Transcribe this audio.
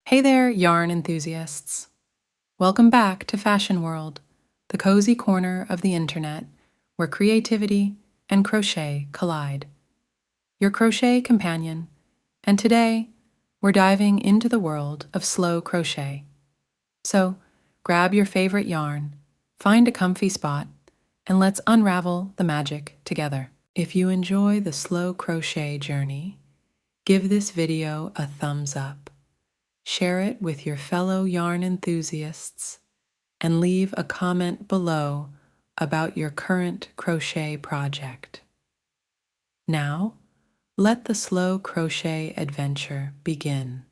Hey there, yarn enthusiasts. Welcome back to Fashion World, the cozy corner of the internet where creativity and crochet collide. Your crochet companion, and today we're diving into the world of slow crochet. So grab your favorite yarn, find a comfy spot, and let's unravel the magic together. If you enjoy the slow crochet journey, give this video a thumbs up. Share it with your fellow yarn enthusiasts, and leave a comment below about your current crochet project. Now, let the slow crochet adventure begin.